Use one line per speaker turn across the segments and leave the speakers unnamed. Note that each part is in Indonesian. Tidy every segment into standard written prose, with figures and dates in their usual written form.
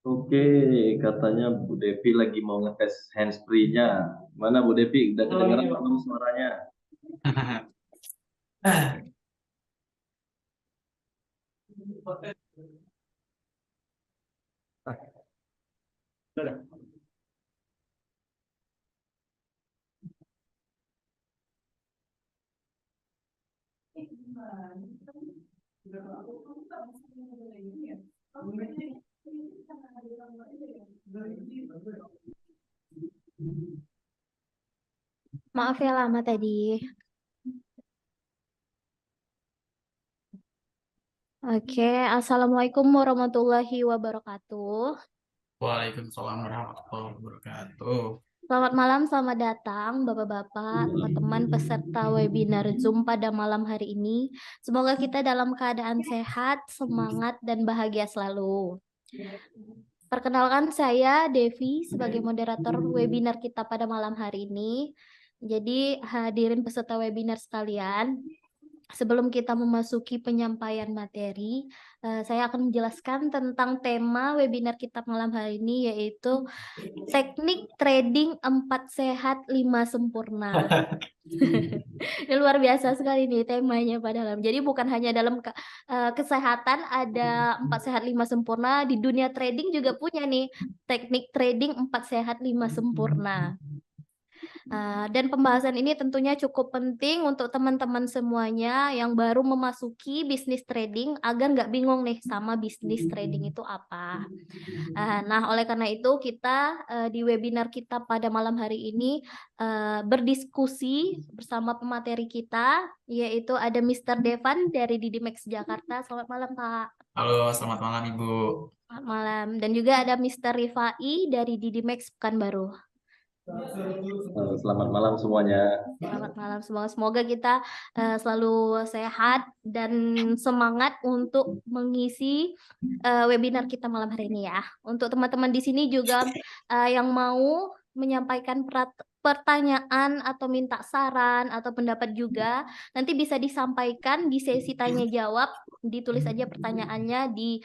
Oke, katanya Bu Devi lagi mau ngetes handsfree-nya. Mana Bu Devi? Udah kedengeran belum suaranya?
Maaf ya lama tadi. Oke, Assalamualaikum warahmatullahi wabarakatuh.
Waalaikumsalam warahmatullahi wabarakatuh.
Selamat malam, selamat datang Bapak-Bapak, teman-teman peserta webinar Zoom pada malam hari ini. Semoga kita dalam keadaan sehat, semangat, dan bahagia selalu. Perkenalkan saya Devi sebagai moderator webinar kita pada malam hari ini. Jadi hadirin peserta webinar sekalian, sebelum kita memasuki penyampaian materi, saya akan menjelaskan tentang tema webinar kita malam hari ini, yaitu teknik trading 4 sehat 5 sempurna. Ini luar biasa sekali nih temanya padahal. Jadi bukan hanya dalam kesehatan ada 4 sehat 5 sempurna, di dunia trading juga punya nih teknik trading 4 sehat 5 sempurna. Dan pembahasan ini tentunya cukup penting untuk teman-teman semuanya yang baru memasuki bisnis trading agar nggak bingung nih sama bisnis trading itu apa. Nah, oleh karena itu kita di webinar kita pada malam hari ini berdiskusi bersama pemateri kita, yaitu ada Mr. Devan dari Didimex Jakarta. Selamat malam, Pak.
Halo, selamat malam Ibu.
Selamat malam. Dan juga ada Mr. Rifai dari Didimex Pekanbaru.
Selamat malam semuanya.
Selamat malam semua. Semoga kita selalu sehat dan semangat untuk mengisi webinar kita malam hari ini ya. Untuk teman-teman di sini juga yang mau menyampaikan pertanyaan atau minta saran atau pendapat juga, nanti bisa disampaikan di sesi tanya jawab. Ditulis aja pertanyaannya di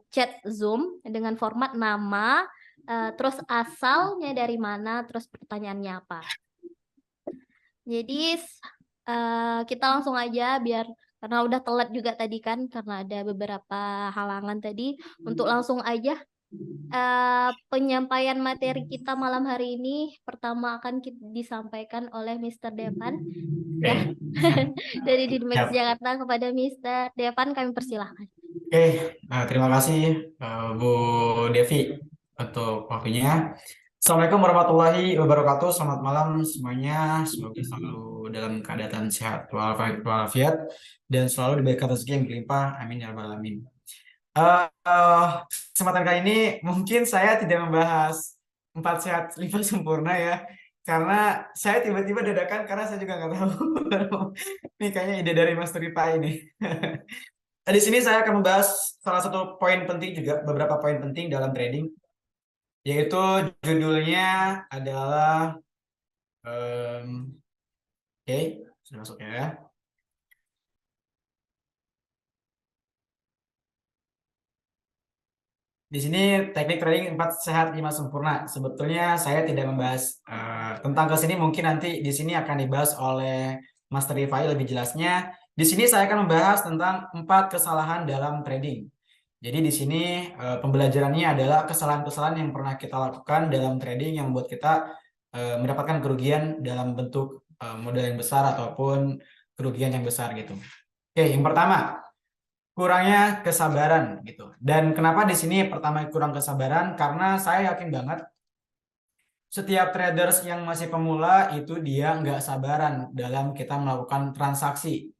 chat Zoom dengan format nama, terus asalnya dari mana, terus pertanyaannya apa. Jadi kita langsung aja biar karena udah telat juga tadi kan karena ada beberapa halangan tadi, untuk langsung aja penyampaian materi kita malam hari ini. Pertama akan disampaikan oleh Mr. Devan ya.
Oke,
Dari Didimex
siap.
Jakarta. Kepada Mr. Devan kami persilahkan.
Oke, terima kasih Bu Devi untuk waktunya. Assalamualaikum warahmatullahi wabarakatuh. Selamat malam semuanya. Semoga selalu dalam keadaan sehat walafiat dan selalu diberikan rezeki yang berlimpah. Amin ya rabbal alamin. Eh, eh, Kesempatan kali ini mungkin saya tidak membahas 4 sehat 5 sempurna ya, karena saya tiba-tiba dadakan karena saya juga nggak tahu. Ini kayaknya ide dari Mas Ripa ini. Di sini saya akan membahas salah satu poin penting juga, beberapa poin penting dalam trading, yaitu judulnya adalah oke, sudah masuk ya. Di sini teknik trading 4 sehat 5 sempurna. Sebetulnya saya tidak membahas tentang ke sini, mungkin nanti di sini akan dibahas oleh Master Rifai lebih jelasnya. Di sini saya akan membahas tentang 4 kesalahan dalam trading. Jadi di sini pembelajarannya adalah kesalahan-kesalahan yang pernah kita lakukan dalam trading yang membuat kita mendapatkan kerugian dalam bentuk modal yang besar ataupun kerugian yang besar gitu. Oke, yang pertama, kurangnya kesabaran gitu. Dan kenapa di sini pertama kurang kesabaran? Karena saya yakin banget setiap traders yang masih pemula itu dia nggak sabaran dalam kita melakukan transaksi.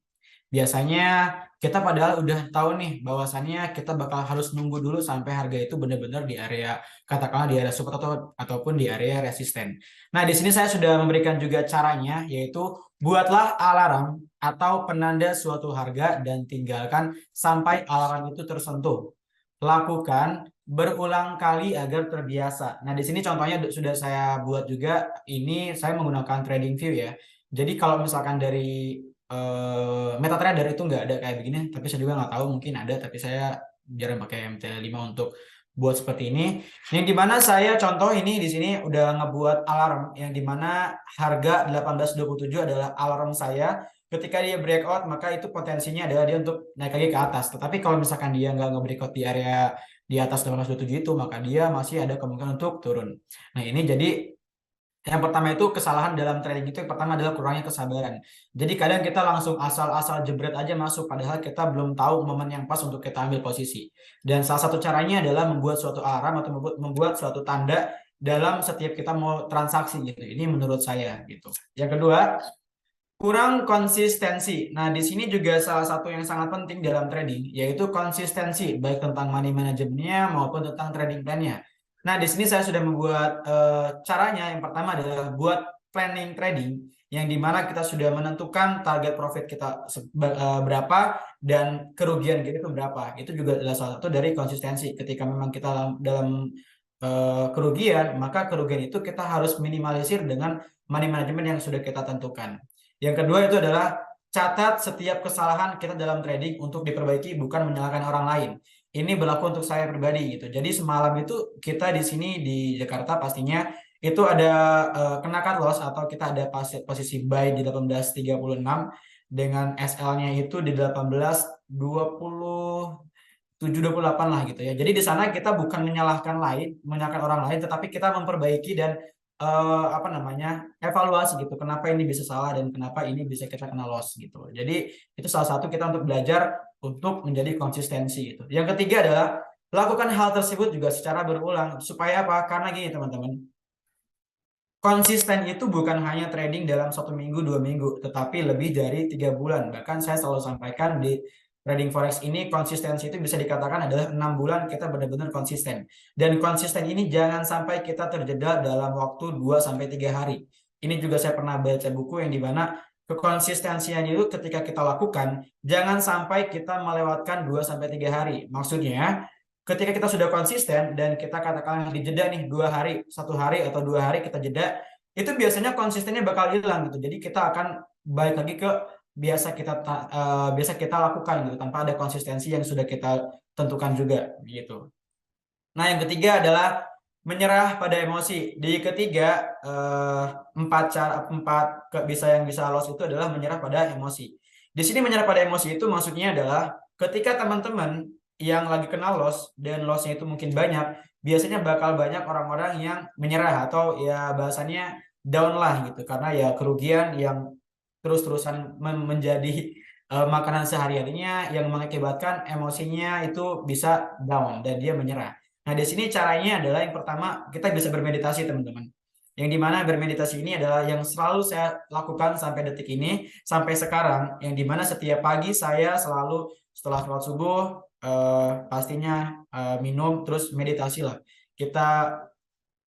Biasanya kita padahal udah tahu nih bahwasannya kita bakal harus nunggu dulu sampai harga itu benar-benar di area, katakanlah di area support ataupun di area resisten. Nah, di sini saya sudah memberikan juga caranya, yaitu buatlah alarm atau penanda suatu harga dan tinggalkan sampai alarm itu tersentuh. Lakukan berulang kali agar terbiasa. Nah, di sini contohnya sudah saya buat juga. Ini saya menggunakan TradingView ya. Jadi kalau misalkan dari MetaTrader itu nggak ada kayak begini, tapi saya juga nggak tahu, mungkin ada, tapi saya jarang pakai MT5 untuk buat seperti ini. Yang dimana saya contoh ini di sini udah ngebuat alarm yang dimana harga 18.27 adalah alarm saya. Ketika dia breakout maka itu potensinya adalah dia untuk naik lagi ke atas. Tetapi kalau misalkan dia nggak nge-breakout di area di atas 18.27 itu maka dia masih ada kemungkinan untuk turun. Nah ini jadi yang pertama itu kesalahan dalam trading itu yang pertama adalah kurangnya kesabaran. Jadi kadang kita langsung asal-asal jebret aja masuk padahal kita belum tahu momen yang pas untuk kita ambil posisi. Dan salah satu caranya adalah membuat suatu alarm atau membuat suatu tanda dalam setiap kita mau transaksi gitu. Ini menurut saya gitu. Yang kedua, kurang konsistensi. Nah, di sini juga salah satu yang sangat penting dalam trading yaitu konsistensi baik tentang money manajemennya maupun tentang trading plan-nya. Nah, di sini saya sudah membuat caranya. Yang pertama adalah buat planning trading, yang dimana kita sudah menentukan target profit kita berapa dan kerugian kita itu berapa. Itu juga adalah salah satu dari konsistensi. Ketika memang kita dalam kerugian, maka kerugian itu kita harus minimalisir dengan money management yang sudah kita tentukan. Yang kedua itu adalah catat setiap kesalahan kita dalam trading untuk diperbaiki, bukan menyalahkan orang lain. Ini berlaku untuk saya pribadi gitu. Jadi semalam itu kita di sini di Jakarta pastinya itu ada kena cut loss atau kita ada posisi buy di 18.36 dengan SL-nya itu di 18.27-28 lah gitu ya. Jadi di sana kita bukan menyalahkan orang lain, tetapi kita memperbaiki dan evaluasi gitu. Kenapa ini bisa salah dan kenapa ini bisa kita kena loss gitu. Jadi itu salah satu kita untuk belajar untuk menjadi konsistensi gitu. Yang ketiga adalah lakukan hal tersebut juga secara berulang. Supaya apa? Karena gini teman-teman, konsisten itu bukan hanya trading dalam 1 minggu, 2 minggu, tetapi lebih dari 3 bulan. Bahkan saya selalu sampaikan di trading forex ini konsistensi itu bisa dikatakan adalah 6 bulan kita benar-benar konsisten. Dan konsisten ini jangan sampai kita terjeda dalam waktu 2-3 hari. Ini juga saya pernah baca buku yang dimana kekonsistensian itu ketika kita lakukan, jangan sampai kita melewatkan 2-3 hari. Maksudnya, ketika kita sudah konsisten dan kita katakan dijeda nih 2 hari, 1 hari atau 2 hari kita jeda, itu biasanya konsistennya bakal hilang gitu. Jadi kita akan balik lagi ke biasa kita lakukan gitu tanpa ada konsistensi yang sudah kita tentukan juga gitu. Nah, yang ketiga adalah menyerah pada emosi. Di ketiga, 4 yang bisa loss itu adalah menyerah pada emosi. Di sini menyerah pada emosi itu maksudnya adalah ketika teman-teman yang lagi kena loss dan lossnya itu mungkin banyak, biasanya bakal banyak orang-orang yang menyerah atau ya bahasanya down lah gitu. Karena ya kerugian yang terus-terusan menjadi makanan sehari-harinya yang mengakibatkan emosinya itu bisa down dan dia menyerah. Nah, di sini caranya adalah yang pertama kita bisa bermeditasi teman-teman. Yang dimana bermeditasi ini adalah yang selalu saya lakukan sampai detik ini, sampai sekarang. Yang dimana setiap pagi saya selalu setelah sholat subuh pastinya minum terus meditasi lah. Kita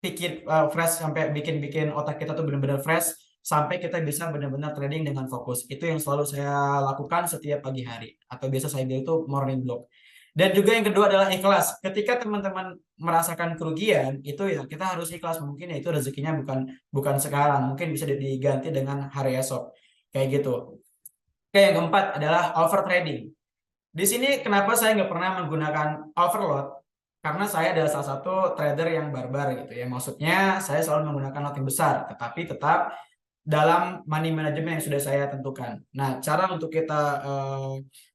pikir fresh sampai bikin otak kita tuh benar-benar fresh sampai kita bisa benar-benar trading dengan fokus. Itu yang selalu saya lakukan setiap pagi hari atau biasa saya bilang itu morning block. Dan juga yang kedua adalah ikhlas. Ketika teman-teman merasakan kerugian, itu ya kita harus ikhlas. Mungkin ya itu rezekinya bukan sekarang, mungkin bisa diganti dengan hari esok. Kayak gitu. Oke, yang keempat adalah over trading. Di sini kenapa saya nggak pernah menggunakan overload? Karena saya adalah salah satu trader yang barbar gitu ya. Maksudnya saya selalu menggunakan lot yang besar, tetapi tetap dalam money management yang sudah saya tentukan. Nah, cara untuk kita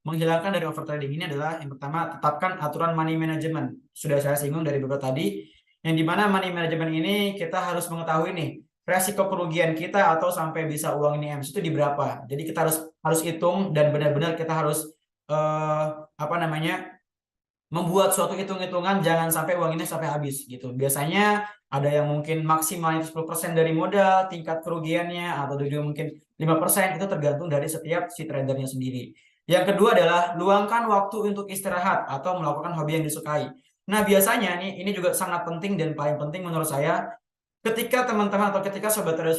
menghilangkan dari over trading ini adalah yang pertama, tetapkan aturan money management. Sudah saya singgung dari beberapa tadi, yang dimana money management ini kita harus mengetahui nih, resiko kerugian kita atau sampai bisa uang ini itu di berapa. Jadi kita harus hitung dan benar-benar kita harus membuat suatu hitung-hitungan jangan sampai uang ini sampai habis gitu. Biasanya ada yang mungkin maksimal 10% dari modal, tingkat kerugiannya, atau juga mungkin 5%, itu tergantung dari setiap si tradernya sendiri. Yang kedua adalah luangkan waktu untuk istirahat atau melakukan hobi yang disukai. Nah, biasanya ini juga sangat penting dan paling penting menurut saya, ketika teman-teman atau ketika sobat trader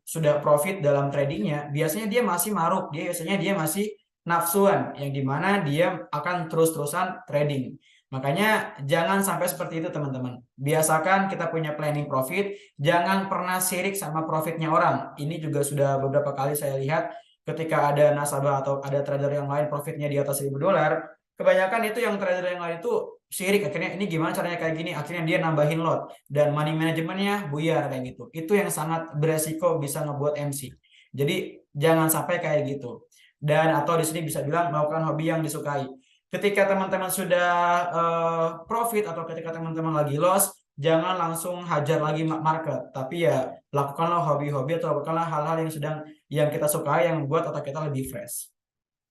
sudah profit dalam tradingnya, biasanya dia masih maruk, biasanya dia masih nafsuan, yang dimana dia akan terus-terusan trading. Makanya jangan sampai seperti itu teman-teman. Biasakan kita punya planning profit, jangan pernah sirik sama profitnya orang. Ini juga sudah beberapa kali saya lihat ketika ada nasabah atau ada trader yang lain profitnya di atas $1.000, kebanyakan itu yang trader yang lain itu sirik, akhirnya ini gimana caranya kayak gini, akhirnya dia nambahin lot dan money manajemennya buyar kayak gitu. Itu yang sangat beresiko bisa ngebuat MC. Jadi jangan sampai kayak gitu. Dan atau di sini bisa bilang melakukan hobi yang disukai. Ketika teman-teman sudah profit atau ketika teman-teman lagi loss, jangan langsung hajar lagi market, tapi ya lakukanlah hobi-hobi atau lakukanlah hal-hal yang kita sukai yang membuat otak kita lebih fresh.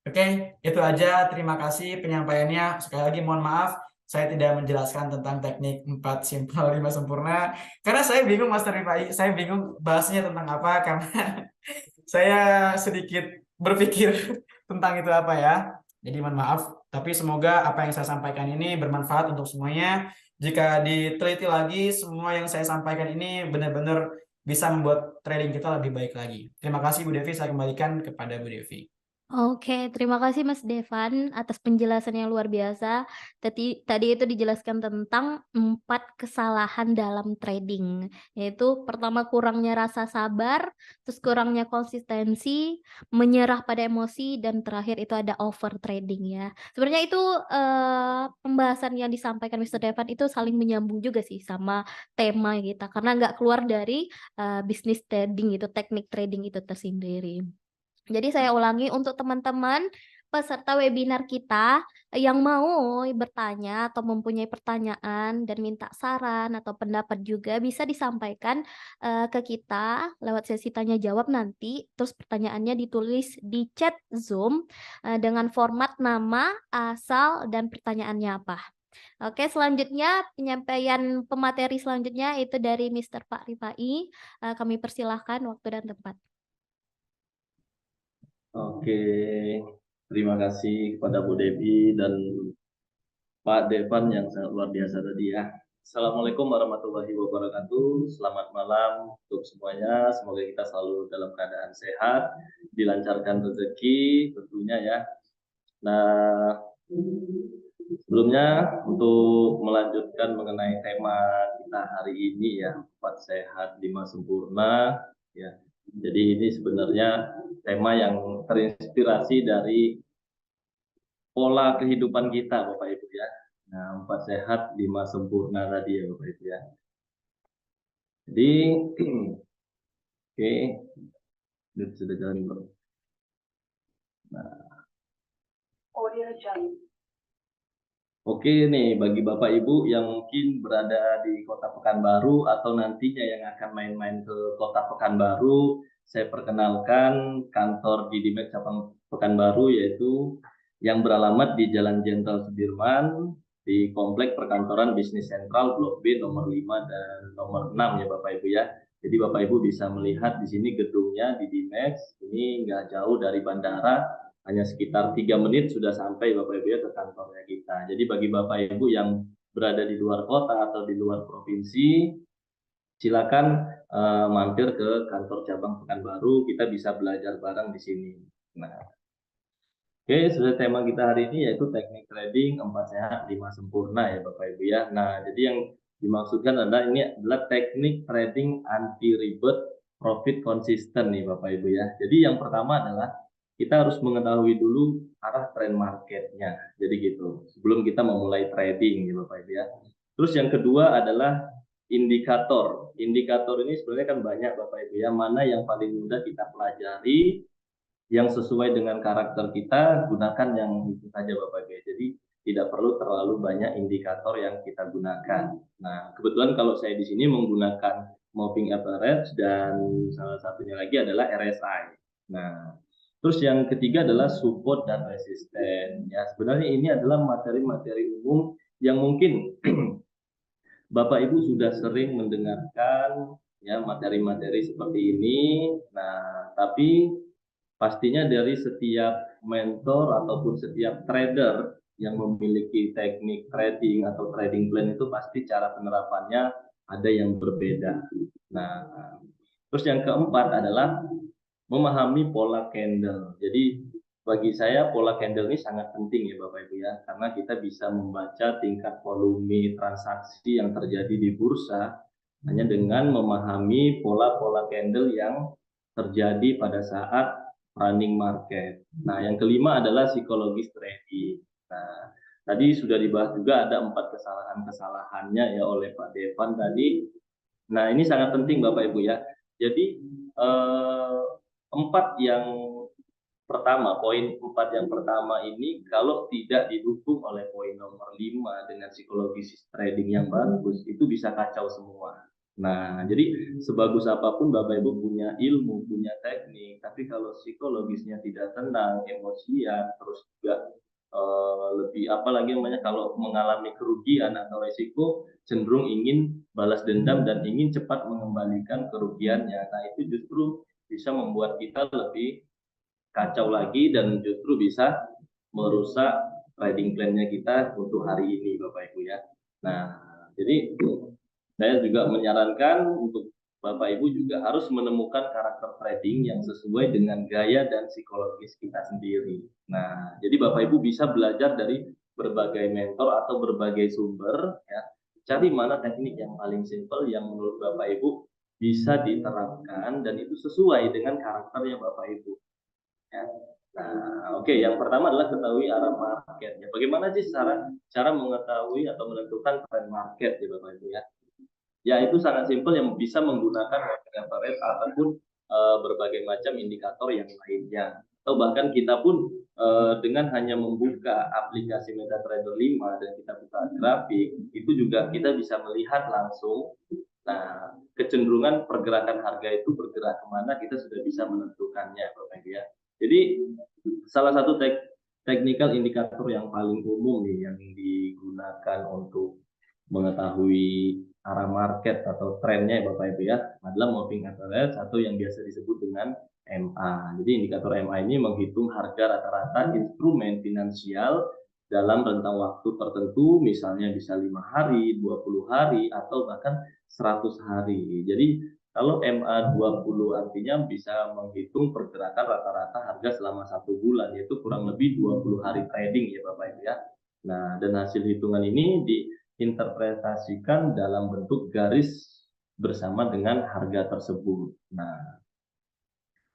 Oke, itu aja. Terima kasih penyampaiannya. Sekali lagi mohon maaf, saya tidak menjelaskan tentang teknik 4 simpel 5 sempurna. Karena saya bingung, Master Rifai. Saya bingung bahasnya tentang apa, karena saya sedikit berpikir tentang itu apa ya. Jadi mohon maaf, tapi semoga apa yang saya sampaikan ini bermanfaat untuk semuanya. Jika diteliti lagi, semua yang saya sampaikan ini benar-benar bisa membuat trading kita lebih baik lagi. Terima kasih Bu Devi, saya kembalikan kepada Bu Devi.
Oke, terima kasih Mas Devan atas penjelasan yang luar biasa. Tadi itu dijelaskan tentang 4 kesalahan dalam trading, yaitu pertama kurangnya rasa sabar, terus kurangnya konsistensi, menyerah pada emosi, dan terakhir itu ada over trading ya. Sebenarnya itu pembahasan yang disampaikan Mr. Devan itu saling menyambung juga sih sama tema kita, karena nggak keluar dari bisnis trading itu, teknik trading itu tersendiri. Jadi saya ulangi untuk teman-teman peserta webinar kita yang mau bertanya atau mempunyai pertanyaan dan minta saran atau pendapat juga bisa disampaikan ke kita lewat sesi tanya jawab nanti. Terus pertanyaannya ditulis di chat Zoom dengan format nama, asal, dan pertanyaannya apa. Oke, selanjutnya penyampaian pemateri selanjutnya itu dari Mr. Pak Rifai. Kami persilahkan waktu dan tempat.
Oke, terima kasih kepada Bu Devi dan Pak Devan yang sangat luar biasa tadi ya. Assalamualaikum warahmatullahi wabarakatuh. Selamat malam untuk semuanya. Semoga kita selalu dalam keadaan sehat, dilancarkan rezeki tentunya ya. Nah, sebelumnya untuk melanjutkan mengenai tema kita hari ini ya, 4 sehat 5 sempurna ya. Jadi ini sebenarnya tema yang terinspirasi dari pola kehidupan kita Bapak Ibu ya. Nah, 4 sehat 5 sempurna tadi ya Bapak Ibu ya. Jadi oke, sudah jalan belum? Nah, oke nih bagi Bapak Ibu yang mungkin berada di Kota Pekanbaru atau nantinya yang akan main-main ke Kota Pekanbaru, saya perkenalkan kantor di Dimek cabang Pekanbaru yaitu yang beralamat di Jalan Jenderal Sudirman di Komplek Perkantoran Bisnis Sentral Blok B nomor 5 dan nomor 6 ya Bapak Ibu ya. Jadi Bapak Ibu bisa melihat di sini gedungnya di Dimex, ini nggak jauh dari bandara, hanya sekitar 3 menit sudah sampai Bapak Ibu ya ke kantornya kita. Jadi bagi Bapak Ibu yang berada di luar kota atau di luar provinsi, silakan mampir ke kantor cabang Pekanbaru, kita bisa belajar bareng di sini. Nah, oke, sudah tema kita hari ini yaitu teknik trading 4 sehat 5 sempurna ya Bapak Ibu ya. Nah, jadi yang dimaksudkan adalah ini adalah teknik trading anti ribet, profit konsisten nih Bapak Ibu ya. Jadi yang pertama adalah kita harus mengetahui dulu arah tren marketnya. Jadi gitu, sebelum kita memulai trading ya Bapak Ibu ya. Terus yang kedua adalah indikator. Indikator ini sebenarnya kan banyak Bapak Ibu ya, mana yang paling mudah kita pelajari, yang sesuai dengan karakter kita, gunakan yang itu saja Bapak Ibu. Jadi tidak perlu terlalu banyak indikator yang kita gunakan. Nah, kebetulan kalau saya di sini menggunakan moving average dan salah satunya lagi adalah RSI. Nah, terus yang ketiga adalah support dan resisten. Ya, sebenarnya ini adalah materi-materi umum yang mungkin Bapak Ibu sudah sering mendengarkan ya materi-materi seperti ini. Nah, tapi pastinya dari setiap mentor ataupun setiap trader yang memiliki teknik trading atau trading plan itu pasti cara penerapannya ada yang berbeda. Nah, terus yang keempat adalah memahami pola candle. Jadi bagi saya pola candle ini sangat penting ya Bapak Ibu ya, karena kita bisa membaca tingkat volume transaksi yang terjadi di bursa hanya dengan memahami pola-pola candle yang terjadi pada saat running market. Nah, yang kelima adalah psikologis trading. Nah, tadi sudah dibahas juga ada 4 kesalahan-kesalahannya ya oleh Pak Devan tadi. Nah, ini sangat penting Bapak Ibu ya. Jadi 4 yang pertama, poin 4 yang pertama ini kalau tidak didukung oleh poin nomor 5 dengan psikologis trading yang bagus, itu bisa kacau semua. Nah, jadi sebagus apapun Bapak Ibu punya ilmu, punya teknik, tapi kalau psikologisnya tidak tenang, emosian, terus juga lebih apalagi namanya kalau mengalami kerugian atau resiko cenderung ingin balas dendam dan ingin cepat mengembalikan kerugiannya. Nah, itu justru bisa membuat kita lebih kacau lagi dan justru bisa merusak trading plan-nya kita untuk hari ini Bapak Ibu ya. Nah, jadi saya juga menyarankan untuk Bapak Ibu juga harus menemukan karakter trading yang sesuai dengan gaya dan psikologis kita sendiri. Nah, jadi Bapak Ibu bisa belajar dari berbagai mentor atau berbagai sumber ya. Cari mana teknik yang paling simple yang menurut Bapak Ibu bisa diterapkan dan itu sesuai dengan karakternya Bapak Ibu. Ya. Nah, oke, yang pertama adalah ketahui arah market. Ya, bagaimana sih cara mengetahui atau menentukan tren market ya Bapak Ibu ya? Ya, itu sangat simpel yang bisa menggunakan moving average ataupun berbagai macam indikator yang lainnya. Atau bahkan kita pun dengan hanya membuka aplikasi MetaTrader 5 dan kita buka grafik, itu juga kita bisa melihat langsung. Nah, kecenderungan pergerakan harga itu bergerak kemana kita sudah bisa menentukannya, Bapak Ibu ya. Jadi salah satu technical indikator yang paling umum nih yang digunakan untuk mengetahui arah market atau trennya Bapak Ibu ya adalah moving average atau yang biasa disebut dengan MA. Jadi indikator MA ini menghitung harga rata-rata instrumen finansial dalam rentang waktu tertentu, misalnya bisa 5 hari, 20 hari, atau bahkan 100 hari. Jadi kalau MA 20 artinya bisa menghitung pergerakan rata-rata harga selama 1 bulan, yaitu kurang lebih 20 hari trading ya Bapak Ibu ya. Nah, dan hasil hitungan ini diinterpretasikan dalam bentuk garis bersama dengan harga tersebut. Nah,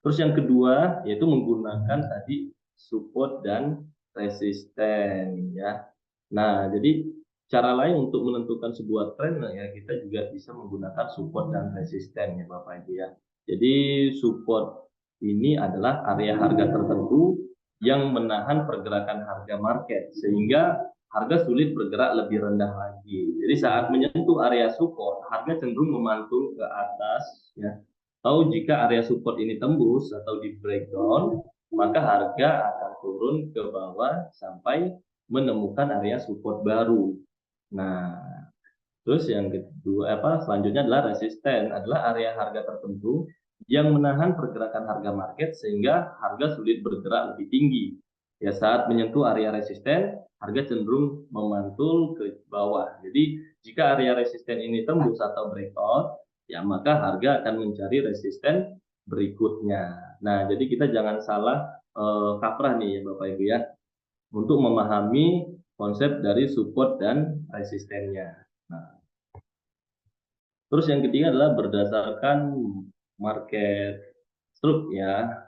terus yang kedua yaitu menggunakan tadi support dan resisten ya. Nah, jadi cara lain untuk menentukan sebuah tren ya kita juga bisa menggunakan support dan resisten ya Bapak Ibu ya. Jadi support ini adalah area harga tertentu yang menahan pergerakan harga market sehingga harga sulit bergerak lebih rendah lagi. Jadi saat menyentuh area support, harga cenderung memantul ke atas ya. Atau jika area support ini tembus atau di breakdown, maka harga akan turun ke bawah sampai menemukan area support baru. Nah, terus yang kedua selanjutnya adalah resisten, adalah area harga tertentu yang menahan pergerakan harga market sehingga harga sulit bergerak lebih tinggi. Ya, saat menyentuh area resisten, harga cenderung memantul ke bawah. Jadi, jika area resisten ini tembus atau breakout, ya maka harga akan mencari resisten berikutnya. Nah, jadi kita jangan salah kaprah nih ya Bapak Ibu ya untuk memahami konsep dari support dan resistennya. Nah, terus yang ketiga adalah berdasarkan market struct ya.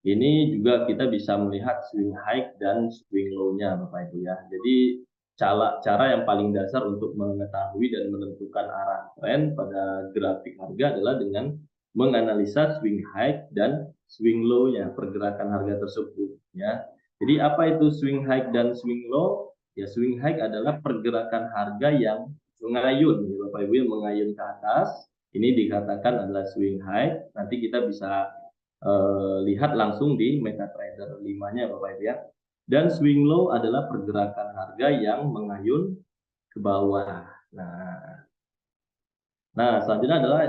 Ini juga kita bisa melihat swing high dan swing low-nya Bapak Ibu ya. Jadi cara yang paling dasar untuk mengetahui dan menentukan arah tren pada grafik harga adalah dengan menganalisa swing high dan swing low-nya pergerakan harga tersebut ya. Jadi apa itu swing high dan swing low? Ya swing high adalah pergerakan harga yang mengayun ya Bapak Ibu, yang mengayun ke atas. Ini dikatakan adalah swing high. Nanti kita bisa lihat langsung di MetaTrader 5-nya Bapak Ibu ya. Dan swing low adalah pergerakan harga yang mengayun ke bawah. Nah, selanjutnya adalah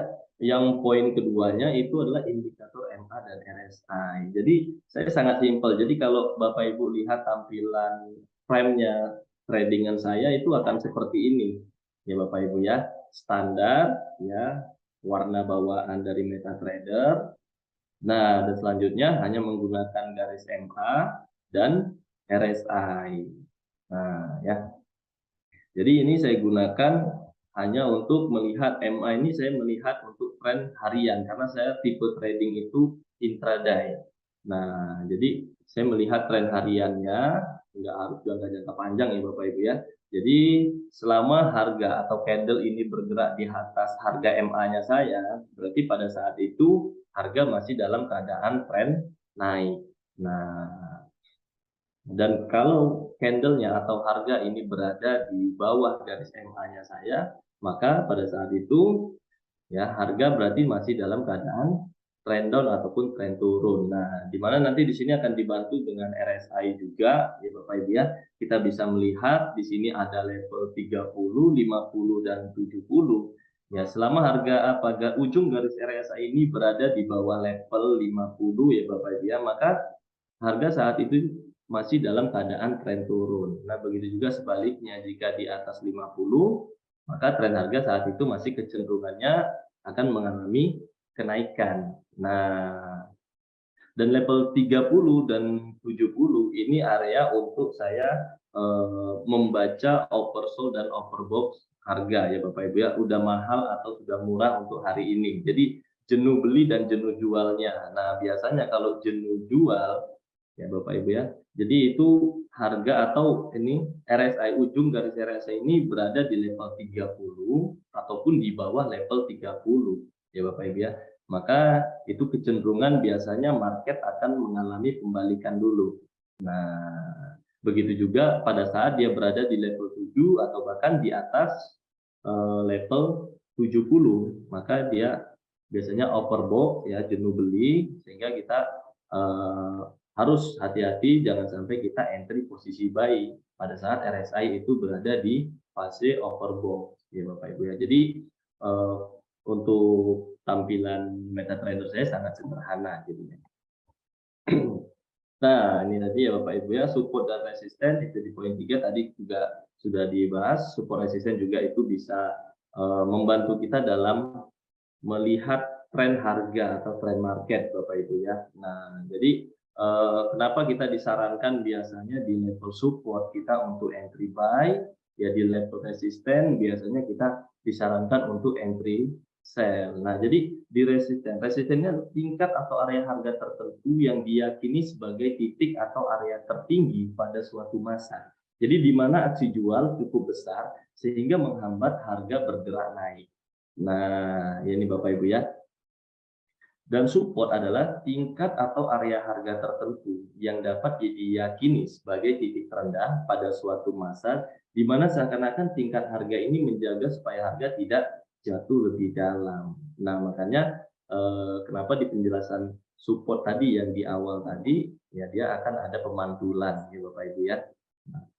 yang poin keduanya itu adalah indikator MA dan RSI. Jadi saya sangat simpel. Jadi kalau Bapak Ibu lihat tampilan frame-nya tradingan saya itu akan seperti ini. Ya Bapak Ibu ya, standar ya, warna bawaan dari MetaTrader. Nah, dan selanjutnya hanya menggunakan garis MA dan RSI. Nah, ya. Jadi ini saya gunakan hanya untuk melihat MA ini saya melihat untuk tren harian karena saya tipe trading itu intraday. Nah, jadi saya melihat tren hariannya nggak harus jangka panjang ya Bapak Ibu ya. Jadi selama harga atau candle ini bergerak di atas harga MA-nya saya, berarti pada saat itu harga masih dalam keadaan tren naik. Nah, dan kalau candlenya atau harga ini berada di bawah garis MA-nya saya, maka pada saat itu ya harga berarti masih dalam keadaan trend down ataupun tren turun. Nah, di mana nanti di sini akan dibantu dengan RSI juga ya Bapak Ibu ya. Kita bisa melihat di sini ada level 30, 50 dan 70. Ya, selama harga pada ujung garis RSI ini berada di bawah level 50 ya Bapak Ibu ya, maka harga saat itu masih dalam keadaan tren turun. Nah, begitu juga sebaliknya jika di atas 50, maka tren harga saat itu masih kecenderungannya akan mengalami kenaikan. Nah, dan level 30 dan 70 ini area untuk saya membaca oversold dan overbought harga ya Bapak Ibu ya, udah mahal atau sudah murah untuk hari ini. Jadi jenuh beli dan jenuh jualnya. Nah, biasanya kalau jenuh jual ya Bapak Ibu ya, jadi itu harga atau ini RSI ujung garis RSI ini berada di level 30 ataupun di bawah level 30 ya Bapak Ibu ya. Maka itu kecenderungan biasanya market akan mengalami pembalikan dulu. Nah, begitu juga pada saat dia berada di level 7 atau bahkan di atas level 70, maka dia biasanya overbought ya, jenuh beli, sehingga kita harus hati-hati jangan sampai kita entry posisi buy pada saat RSI itu berada di fase overbought ya Bapak Ibu ya. Jadi untuk tampilan MetaTrader saya sangat sederhana gitu ya. Nah, ini tadi ya Bapak Ibu ya, support dan resisten itu di poin 3 tadi juga sudah dibahas. Support resisten juga itu bisa membantu kita dalam melihat tren harga atau tren market Bapak Ibu ya. Nah, jadi kenapa kita disarankan biasanya di level support kita untuk entry buy, ya di level resisten biasanya kita disarankan untuk entry sell. Nah, jadi di resistennya tingkat atau area harga tertentu yang diyakini sebagai titik atau area tertinggi pada suatu masa. Jadi di mana aksi jual cukup besar sehingga menghambat harga bergerak naik. Nah, ini Bapak Ibu ya. Dan support adalah tingkat atau area harga tertentu yang dapat diyakini sebagai titik terendah pada suatu masa, di mana seakan-akan tingkat harga ini menjaga supaya harga tidak jatuh lebih dalam. Nah, makanya kenapa di penjelasan support tadi yang di awal tadi, ya dia akan ada pemantulan, ya Bapak Ibu ya. Nah,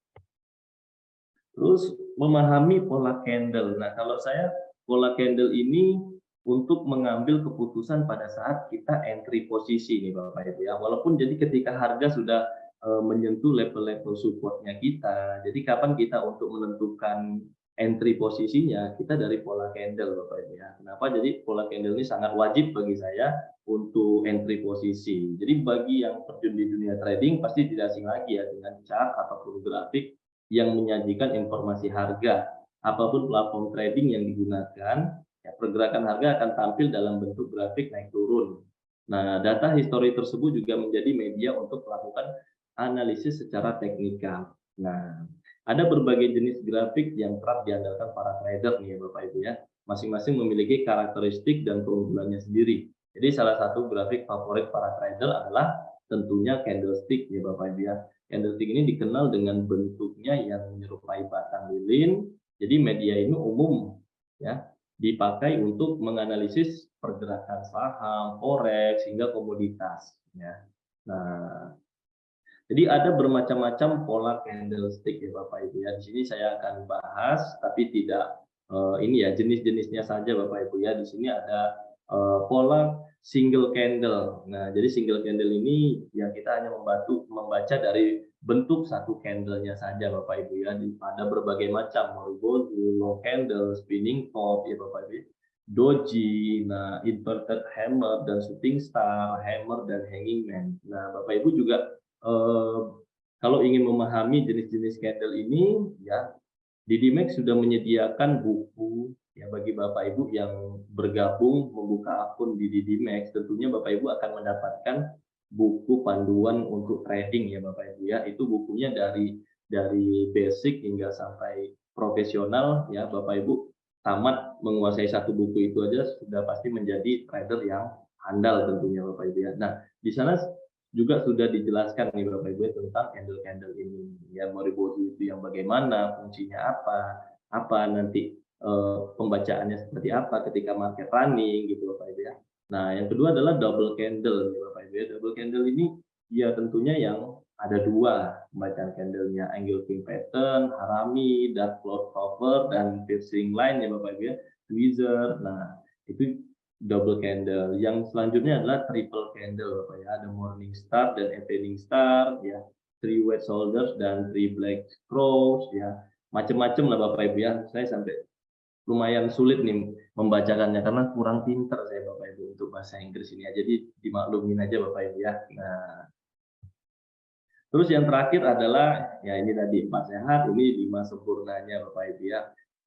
terus memahami pola candle. Nah, kalau saya pola candle ini untuk mengambil keputusan pada saat kita entry posisi nih Bapak Ibu ya. Walaupun jadi ketika harga sudah menyentuh level-level supportnya kita, jadi kapan kita untuk menentukan entry posisinya, kita dari pola candle Bapak Ibu ya. Kenapa? Jadi pola candle ini sangat wajib bagi saya untuk entry posisi. Jadi bagi yang terjun di dunia trading pasti tidak asing lagi ya dengan chart ataupun grafik yang menyajikan informasi harga. Apapun platform trading yang digunakan, ya, pergerakan harga akan tampil dalam bentuk grafik naik turun. Nah, data histori tersebut juga menjadi media untuk melakukan analisis secara teknikal. Nah, ada berbagai jenis grafik yang kerap diandalkan para trader nih ya Bapak Ibu ya. Masing-masing memiliki karakteristik dan keunggulannya sendiri. Jadi salah satu grafik favorit para trader adalah tentunya candlestick ya Bapak Ibu ya. Candlestick ini dikenal dengan bentuknya yang menyerupai batang lilin. Jadi media ini umum ya dipakai untuk menganalisis pergerakan saham, forex hingga komoditas ya. Nah, jadi ada bermacam-macam pola candlestick ya Bapak Ibu ya. Di sini saya akan bahas tapi tidak ini ya jenis-jenisnya saja Bapak Ibu ya. Di sini ada pola single candle. Nah, jadi single candle ini yang kita hanya membaca dari bentuk satu candlenya saja Bapak Ibu ya. Ada berbagai macam, Moriboku, long candle, spinning top ya Bapak Ibu. Doji, nah inverted hammer dan shooting star, hammer dan hanging man. Nah, Bapak Ibu juga kalau ingin memahami jenis-jenis candle ini ya, DDMax sudah menyediakan buku ya bagi Bapak Ibu yang bergabung membuka akun di DDMax. Tentunya Bapak Ibu akan mendapatkan buku panduan untuk trading ya Bapak Ibu ya. Itu bukunya dari basic hingga sampai profesional ya Bapak Ibu. Tamat menguasai satu buku itu aja sudah pasti menjadi trader yang handal tentunya Bapak Ibu ya. Nah, di sana juga sudah dijelaskan nih Bapak Ibu tentang candle-candle ini ya, Moribori itu yang bagaimana, fungsinya apa nanti pembacaannya seperti apa ketika market running gitu Bapak Ibu ya. Nah, yang kedua adalah double candle nih Bapak Ibu ya. Double candle ini ya tentunya yang ada dua pembacaan candlenya, engulfing pattern, harami, dark cloud cover, dan piercing line ya Bapak Ibu ya, tweezer. Nah, itu double candle. Yang selanjutnya adalah triple candle Bapak ya, ada morning star dan evening star ya, three white shoulders dan three black crows ya, macam-macam lah Bapak Ibu ya. Saya sampai lumayan sulit nih membacakannya karena kurang pinter saya Bapak Ibu untuk bahasa Inggris ini ya. Jadi dimaklumin aja Bapak Ibu ya. Nah, terus yang terakhir adalah ya ini tadi 4 sehat, ini 5 sempurnanya Bapak Ibu ya.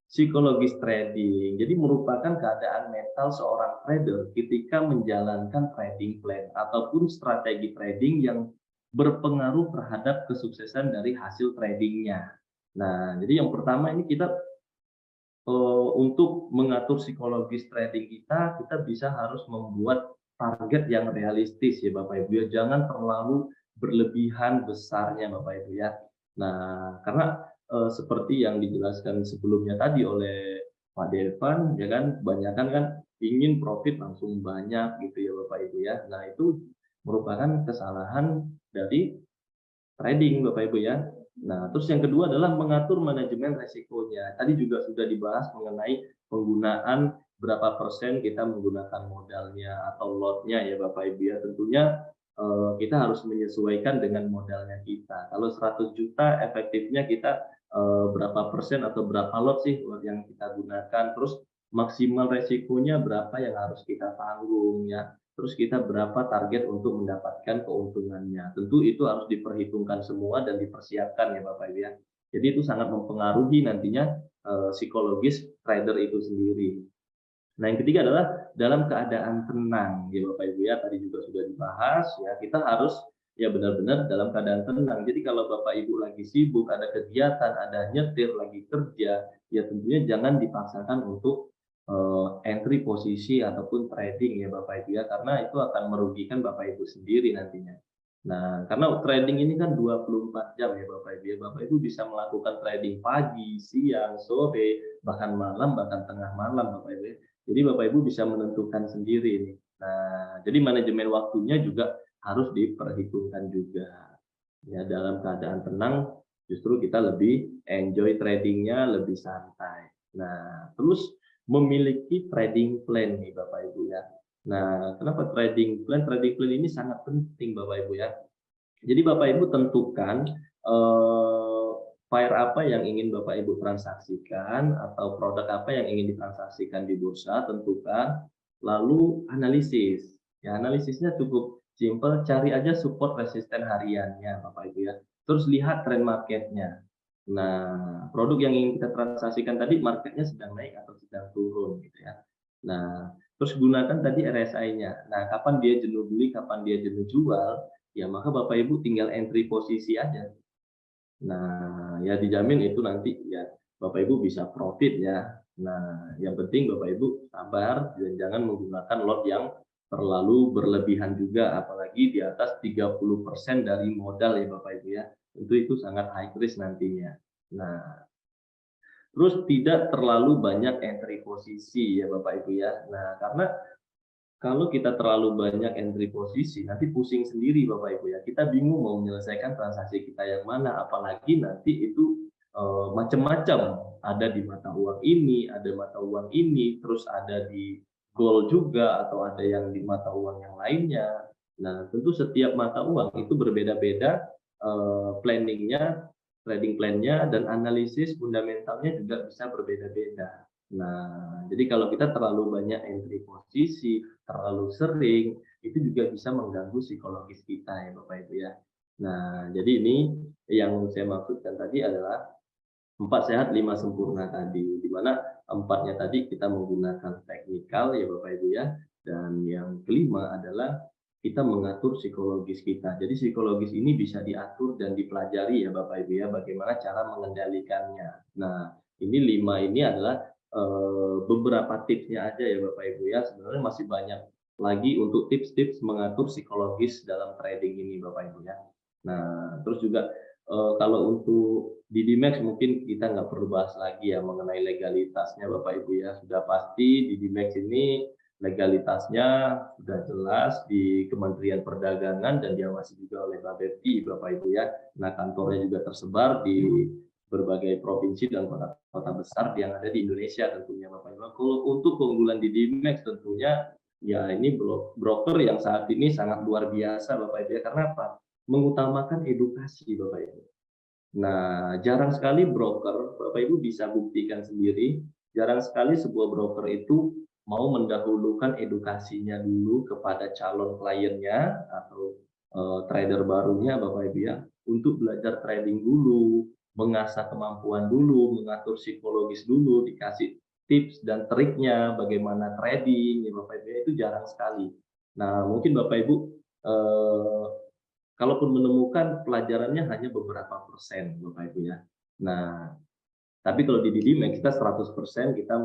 Psikologis trading. Jadi merupakan keadaan mental seorang trader ketika menjalankan trading plan ataupun strategi trading yang berpengaruh terhadap kesuksesan dari hasil tradingnya. Nah, jadi yang pertama ini kita untuk mengatur psikologis trading kita bisa harus membuat target yang realistis ya Bapak Ibu ya. Jangan terlalu berlebihan besarnya Bapak Ibu ya. Nah, karena seperti yang dijelaskan sebelumnya tadi oleh Pak Devan ya kan, kebanyakan kan ingin profit langsung banyak gitu ya Bapak Ibu ya. Nah, itu merupakan kesalahan dari trading Bapak Ibu ya. Nah, terus yang kedua adalah mengatur manajemen resikonya. Tadi juga sudah dibahas mengenai penggunaan berapa persen kita menggunakan modalnya atau lotnya ya Bapak Ibu ya. Tentunya kita harus menyesuaikan dengan modalnya kita. Kalau 100 juta efektifnya kita berapa persen atau berapa lot sih lot yang kita gunakan. Terus maksimal resikonya berapa yang harus kita tanggung ya. Terus kita berapa target untuk mendapatkan keuntungannya. Tentu itu harus diperhitungkan semua dan dipersiapkan ya Bapak Ibu ya. Jadi itu sangat mempengaruhi nantinya psikologis trader itu sendiri. Nah, yang ketiga adalah dalam keadaan tenang ya Bapak Ibu ya. Tadi juga sudah dibahas ya, kita harus ya benar-benar dalam keadaan tenang. Jadi kalau Bapak Ibu lagi sibuk, ada kegiatan, ada nyetir, lagi kerja, ya tentunya jangan dipaksakan untuk entry posisi ataupun trading ya Bapak Ibu ya, karena itu akan merugikan Bapak Ibu sendiri nantinya. Nah, karena trading ini kan 24 jam ya Bapak Ibu ya. Bapak Ibu bisa melakukan trading pagi, siang, sore, bahkan malam, bahkan tengah malam Bapak Ibu ya. Jadi Bapak Ibu bisa menentukan sendiri nih. Nah, jadi manajemen waktunya juga harus diperhitungkan juga. Ya, dalam keadaan tenang justru kita lebih enjoy tradingnya, lebih santai. Nah, terus memiliki trading plan nih Bapak Ibu ya. Nah, kenapa trading plan? Trading plan ini sangat penting Bapak Ibu ya. Jadi Bapak Ibu tentukan pair apa yang ingin Bapak Ibu transaksikan atau produk apa yang ingin ditransaksikan di bursa, tentukan, lalu analisis. Ya, analisisnya cukup simple, cari aja support resisten hariannya Bapak Ibu ya. Terus lihat tren marketnya. Nah, produk yang ingin kita transaksikan tadi marketnya sedang naik atau sedang turun gitu ya. Nah, terus gunakan tadi RSI-nya. Nah, kapan dia jenuh beli, kapan dia jenuh jual, ya maka Bapak Ibu tinggal entry posisi aja. Nah, ya dijamin itu nanti ya Bapak Ibu bisa profit ya. Nah, yang penting Bapak Ibu sabar dan jangan menggunakan lot yang terlalu berlebihan juga, apalagi di atas 30% dari modal ya Bapak Ibu ya. Tentu itu sangat high risk nantinya. Nah, terus tidak terlalu banyak entry posisi ya Bapak Ibu ya. Nah, karena kalau kita terlalu banyak entry posisi, nanti pusing sendiri Bapak Ibu ya. Kita bingung mau menyelesaikan transaksi kita yang mana, apalagi nanti itu macam-macam. Ada di mata uang ini, ada mata uang ini, terus ada di gold juga, atau ada yang di mata uang yang lainnya. Nah, tentu setiap mata uang itu berbeda-beda planningnya, trading plan-nya, dan analisis fundamentalnya juga bisa berbeda-beda. Nah, jadi kalau kita terlalu banyak entry posisi, terlalu sering, itu juga bisa mengganggu psikologis kita ya Bapak Ibu ya. Nah, jadi ini yang saya maksudkan tadi adalah 4 sehat 5 sempurna tadi, di mana 4-nya tadi kita menggunakan teknikal ya Bapak Ibu ya, dan yang kelima adalah kita mengatur psikologis kita. Jadi psikologis ini bisa diatur dan dipelajari ya Bapak Ibu ya, bagaimana cara mengendalikannya. Nah, ini 5 ini adalah beberapa tipsnya aja ya Bapak Ibu ya. Sebenarnya masih banyak lagi untuk tips-tips mengatur psikologis dalam trading ini Bapak Ibu ya. Nah, terus juga kalau untuk di Dimex mungkin kita nggak perlu bahas lagi ya mengenai legalitasnya Bapak Ibu ya. Sudah pasti di Dimex ini legalitasnya sudah jelas di Kementerian Perdagangan dan diawasi juga oleh Bapepti Bapak Ibu ya. Nah, kantornya juga tersebar di berbagai provinsi dan kota-kota besar yang ada di Indonesia tentunya Bapak Ibu. Kalau untuk keunggulan di Dimex tentunya ya ini broker yang saat ini sangat luar biasa Bapak Ibu ya. Karena apa? Mengutamakan edukasi Bapak Ibu. Nah, jarang sekali broker, Bapak Ibu bisa buktikan sendiri, jarang sekali sebuah broker itu mau mendahulukan edukasinya dulu kepada calon kliennya atau trader barunya Bapak Ibu ya, untuk belajar trading dulu, mengasah kemampuan dulu, mengatur psikologis dulu, dikasih tips dan triknya bagaimana trading ya Bapak Ibu ya, itu jarang sekali. Nah, mungkin Bapak Ibu kalaupun menemukan pelajarannya hanya beberapa persen Bapak Ibu ya. Nah, tapi kalau di Didimex kita 100% kita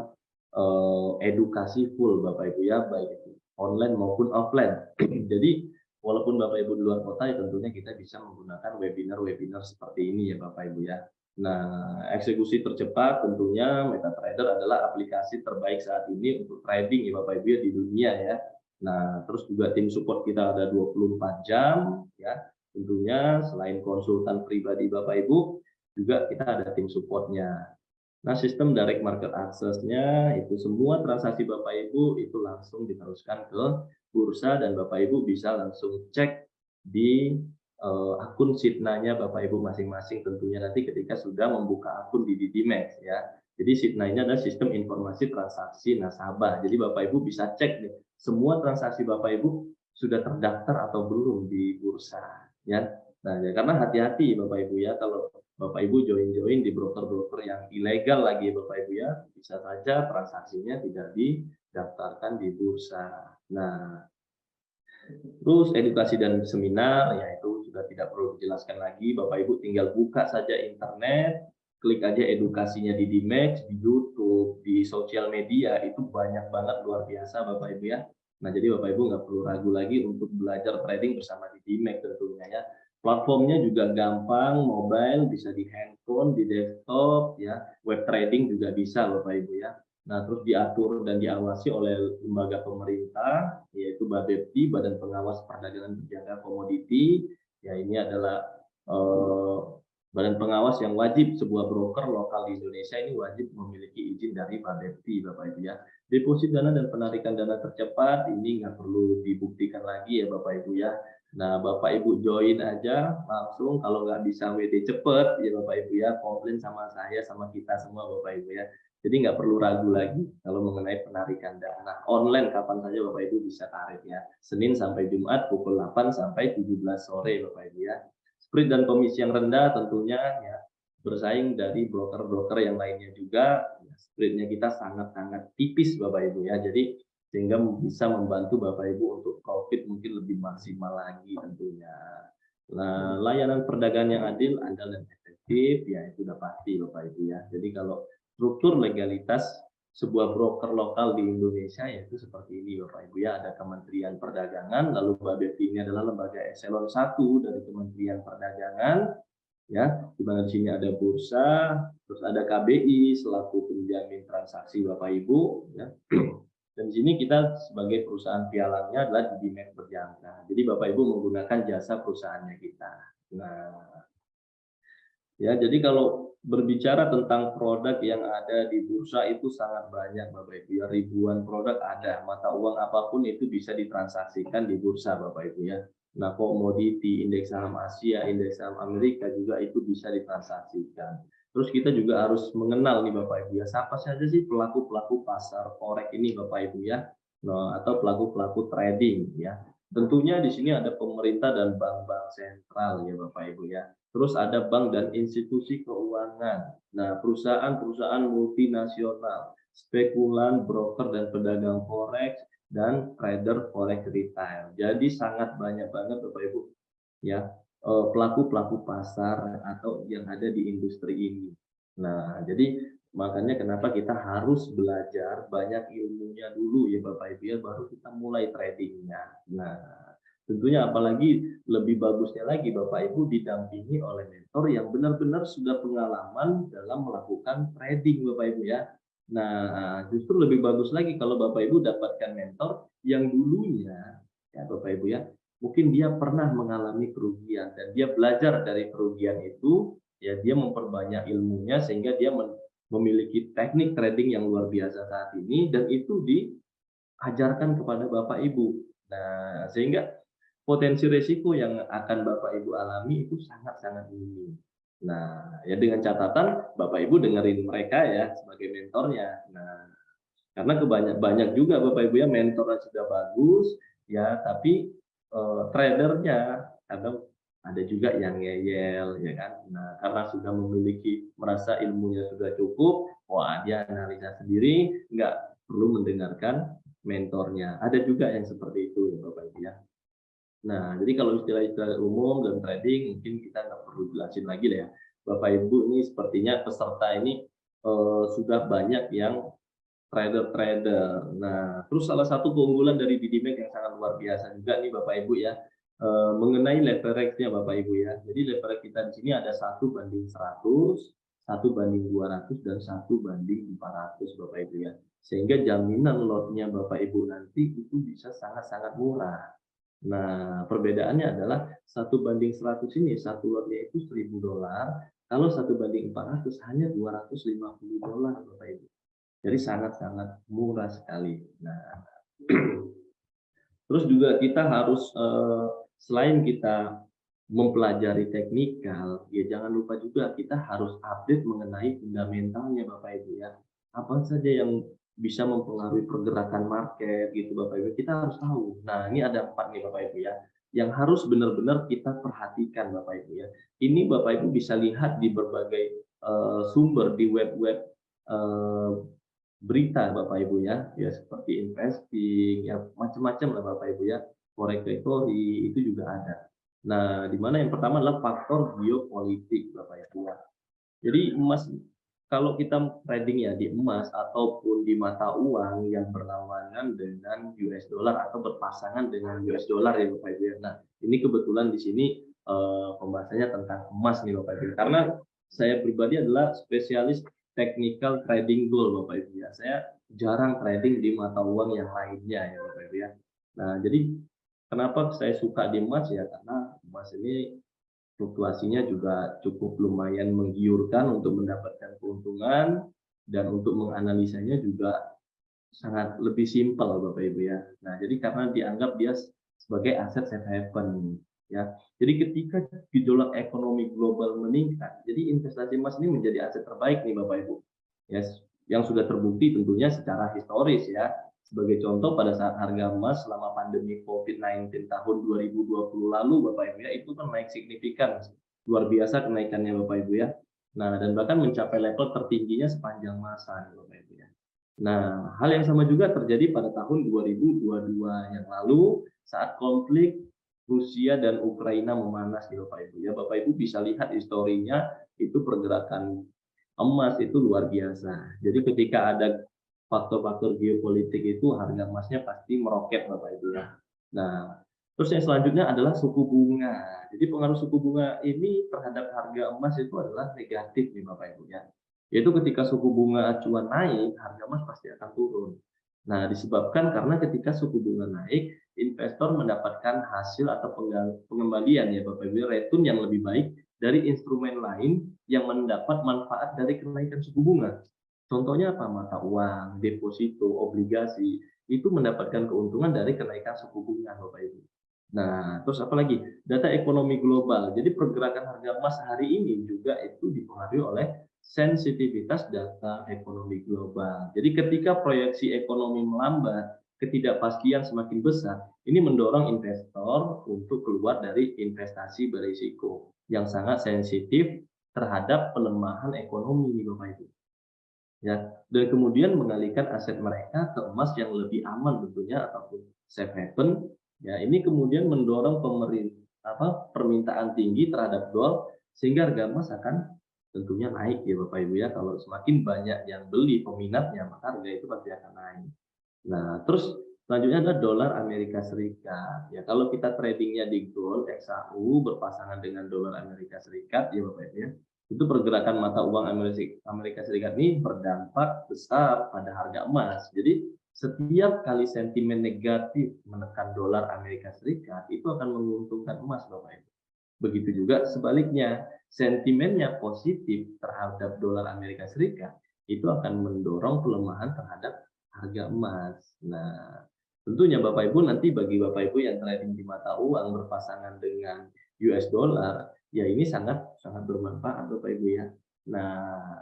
edukasi full Bapak Ibu ya, baik itu online maupun offline. Jadi walaupun Bapak Ibu di luar kota ya tentunya kita bisa menggunakan webinar-webinar seperti ini ya Bapak Ibu ya. Nah, eksekusi tercepat tentunya MetaTrader adalah aplikasi terbaik saat ini untuk trading ya Bapak Ibu ya di dunia ya. Nah, terus juga tim support kita ada 24 jam ya. Tentunya selain konsultan pribadi Bapak Ibu, juga kita ada tim supportnya. Nah, sistem direct market access-nya itu semua transaksi Bapak Ibu itu langsung diteruskan ke bursa dan Bapak Ibu bisa langsung cek di akun Sidna-nya Bapak Ibu masing-masing tentunya nanti ketika sudah membuka akun di Didimex ya. Jadi Sidna ini adalah sistem informasi transaksi nasabah. Jadi Bapak Ibu bisa cek nih, semua transaksi Bapak Ibu sudah terdaftar atau belum di bursa ya. Nah, ya, karena hati-hati Bapak Ibu ya kalau Bapak Ibu join-join di broker-broker yang ilegal lagi Bapak Ibu ya, bisa saja transaksinya tidak didaftarkan di bursa. Nah, terus edukasi dan seminar, ya itu sudah tidak perlu dijelaskan lagi. Bapak Ibu tinggal buka saja internet, klik aja edukasinya di Dimex, di YouTube, di sosial media, itu banyak banget luar biasa Bapak Ibu ya. Nah, jadi Bapak Ibu nggak perlu ragu lagi untuk belajar trading bersama di Dimex tentunya ya. Platformnya juga gampang, mobile, bisa di handphone, di desktop, ya, web trading juga bisa Bapak Ibu ya. Nah, terus diatur dan diawasi oleh lembaga pemerintah, yaitu Bapepti, Badan Pengawas Perdagangan Berjangka Komoditi. Ya, ini adalah badan pengawas yang wajib sebuah broker lokal di Indonesia ini wajib memiliki izin dari Bapepti, Bapak Ibu ya. Deposit dana dan penarikan dana tercepat ini nggak perlu dibuktikan lagi ya Bapak Ibu ya. Nah, Bapak Ibu join aja langsung, kalau nggak bisa WD cepet ya Bapak Ibu ya, komplain sama saya, sama kita semua Bapak Ibu ya. Jadi nggak perlu ragu lagi kalau mengenai penarikan dana. Online kapan saja Bapak Ibu bisa tarik ya. Senin sampai Jumat pukul 8 sampai 17 sore Bapak Ibu ya. Spread dan komisi yang rendah tentunya ya bersaing dari broker-broker yang lainnya juga. Ya, spreadnya kita sangat-sangat tipis Bapak Ibu ya. Jadi sehingga bisa membantu Bapak Ibu untuk profit mungkin lebih maksimal lagi tentunya. Nah, layanan perdagangan yang adil, andal dan efektif ya itu sudah pasti Bapak Ibu ya. Jadi kalau struktur legalitas sebuah broker lokal di Indonesia yaitu seperti ini Bapak Ibu ya, ada Kementerian Perdagangan, lalu Bapepti ini adalah lembaga eselon 1 dari Kementerian Perdagangan ya, di mana di sini ada bursa, terus ada KBI selaku penjamin transaksi Bapak Ibu ya. Dan di sini kita sebagai perusahaan pialangnya adalah Didimex Berjangka. Jadi Bapak Ibu menggunakan jasa perusahaannya kita. Nah, ya, jadi kalau berbicara tentang produk yang ada di bursa itu sangat banyak Bapak Ibu ya, ribuan produk ada, mata uang apapun itu bisa ditransaksikan di bursa Bapak Ibu ya. Nah, komoditi, indeks saham Asia, indeks saham Amerika juga itu bisa ditransaksikan. Terus kita juga harus mengenal nih Bapak Ibu ya, siapa saja sih pelaku-pelaku pasar forex ini Bapak Ibu ya, nah, atau pelaku-pelaku trading ya. Tentunya di sini ada pemerintah dan bank-bank sentral ya Bapak Ibu ya. Terus ada bank dan institusi keuangan. Nah, perusahaan-perusahaan multinasional, spekulan, broker dan pedagang forex, dan trader forex retail. Jadi sangat banyak banget Bapak Ibu ya pelaku-pelaku pasar atau yang ada di industri ini. Nah, jadi makanya kenapa kita harus belajar banyak ilmunya dulu ya Bapak Ibu ya, baru kita mulai tradingnya. Nah, tentunya apalagi lebih bagusnya lagi Bapak Ibu didampingi oleh mentor yang benar-benar sudah pengalaman dalam melakukan trading Bapak Ibu ya. Nah, justru lebih bagus lagi kalau Bapak Ibu dapatkan mentor yang dulunya ya Bapak Ibu ya, mungkin dia pernah mengalami kerugian dan dia belajar dari kerugian itu, ya dia memperbanyak ilmunya sehingga dia memiliki teknik trading yang luar biasa saat ini dan itu diajarkan kepada Bapak Ibu. Nah, sehingga potensi risiko yang akan Bapak Ibu alami itu sangat-sangat minim. Nah, ya dengan catatan Bapak Ibu dengerin mereka ya sebagai mentornya. Nah, karena banyak juga Bapak Ibu ya mentornya sudah bagus ya, tapi tradernya kadang ada juga yang ngeyel ya kan. Nah, karena sudah merasa ilmunya sudah cukup, wah dia analisa sendiri, nggak perlu mendengarkan mentornya. Ada juga yang seperti itu ya Bapak Ibu ya. Nah, jadi kalau istilah-istilah umum dan trading mungkin kita nggak perlu jelasin lagi lah ya. Bapak Ibu ini sepertinya peserta ini sudah banyak yang trader-trader. Nah, terus salah satu keunggulan dari Bidimek yang sangat luar biasa juga nih Bapak Ibu ya, mengenai leverage-nya Bapak Ibu ya. Jadi leverage kita di sini ada 1:100, 1:200, dan 1:400 Bapak Ibu ya. Sehingga jaminan lotnya Bapak Ibu nanti itu bisa sangat-sangat murah. Nah, perbedaannya adalah 1:100 ini, satu lotnya itu $1.000, kalau 1:400 hanya $250 Bapak Ibu. Jadi sangat-sangat murah sekali. Nah, terus juga kita harus selain kita mempelajari teknikal, ya jangan lupa juga kita harus update mengenai fundamentalnya Bapak Ibu ya. Apa saja yang bisa mempengaruhi pergerakan market gitu Bapak Ibu, kita harus tahu. Nah, ini ada 4 nih Bapak Ibu ya, yang harus benar-benar kita perhatikan Bapak Ibu ya. Ini Bapak Ibu bisa lihat di berbagai sumber di web-web berita Bapak Ibu ya, ya seperti investing, ya macam-macam lah Bapak Ibu ya, forex factory itu juga ada. Nah, di mana yang pertama adalah faktor geopolitik Bapak Ibu ya. Jadi emas, kalau kita trading ya di emas ataupun di mata uang yang berlawanan dengan US dollar atau berpasangan dengan US dollar ya Bapak Ibu ya. Nah, ini kebetulan di sini pembahasannya tentang emas nih Bapak Ibu. Karena saya pribadi adalah spesialis technical trading goal Bapak Ibu ya. Saya jarang trading di mata uang yang lainnya ya Bapak Ibu ya. Nah, jadi kenapa saya suka di emas ya, karena emas ini fluktuasinya juga cukup lumayan menggiurkan untuk mendapatkan keuntungan dan untuk menganalisanya juga sangat lebih simpel Bapak Ibu ya. Nah, jadi karena dianggap dia sebagai aset safe haven ya. Jadi ketika gejolak ekonomi global meningkat, jadi investasi emas ini menjadi aset terbaik nih Bapak Ibu. Ya, yang sudah terbukti tentunya secara historis ya. Sebagai contoh pada saat harga emas selama pandemi COVID-19 tahun 2020 lalu Bapak Ibu ya, itu kan naik signifikan. Luar biasa kenaikannya Bapak Ibu ya. Nah, dan bahkan mencapai level tertingginya sepanjang masa Bapak Ibu ya. Nah, hal yang sama juga terjadi pada tahun 2022 yang lalu saat konflik Rusia dan Ukraina memanas di Bapak Ibu ya. Bapak Ibu bisa lihat historinya, itu pergerakan emas itu luar biasa. Jadi ketika ada faktor-faktor geopolitik itu harga emasnya pasti meroket Bapak Ibu ya. Nah, terus yang selanjutnya adalah suku bunga. Jadi pengaruh suku bunga ini terhadap harga emas itu adalah negatif nih Bapak Ibu ya. Yaitu ketika suku bunga acuan naik, harga emas pasti akan turun. Nah, disebabkan karena ketika suku bunga naik, investor mendapatkan hasil atau pengembalian ya Bapak Ibu, return yang lebih baik dari instrumen lain yang mendapat manfaat dari kenaikan suku bunga. Contohnya apa? Mata uang, deposito, obligasi, itu mendapatkan keuntungan dari kenaikan suku bunga Bapak Ibu. Nah, terus apa lagi? Data ekonomi global. Jadi pergerakan harga emas hari ini juga itu dipengaruhi oleh sensitivitas data ekonomi global. Jadi ketika proyeksi ekonomi melambat, ketidakpastian semakin besar, ini mendorong investor untuk keluar dari investasi berisiko yang sangat sensitif terhadap pelemahan ekonomi Bapak Ibu. ya, dan kemudian mengalihkan aset mereka ke emas yang lebih aman tentunya ataupun safe haven. Ya, ini kemudian mendorong permintaan tinggi terhadap gold sehingga harga emas akan tentunya naik ya Bapak Ibu ya. Kalau semakin banyak yang beli peminatnya, maka harga itu pasti akan naik. Nah, terus selanjutnya ada dolar Amerika Serikat. Ya, kalau kita tradingnya di gold XAU berpasangan dengan dolar Amerika Serikat ya Bapak Ibu ya, itu pergerakan mata uang Amerika Serikat ini berdampak besar pada harga emas. Jadi setiap kali sentimen negatif menekan dolar Amerika Serikat itu akan menguntungkan emas Bapak Ibu. Begitu juga sebaliknya, sentimennya positif terhadap dolar Amerika Serikat itu akan mendorong pelemahan terhadap harga emas. Nah, tentunya Bapak Ibu nanti bagi Bapak Ibu yang trading di mata uang berpasangan dengan US dollar, ya ini sangat sangat bermanfaat Bapak Ibu ya. Nah,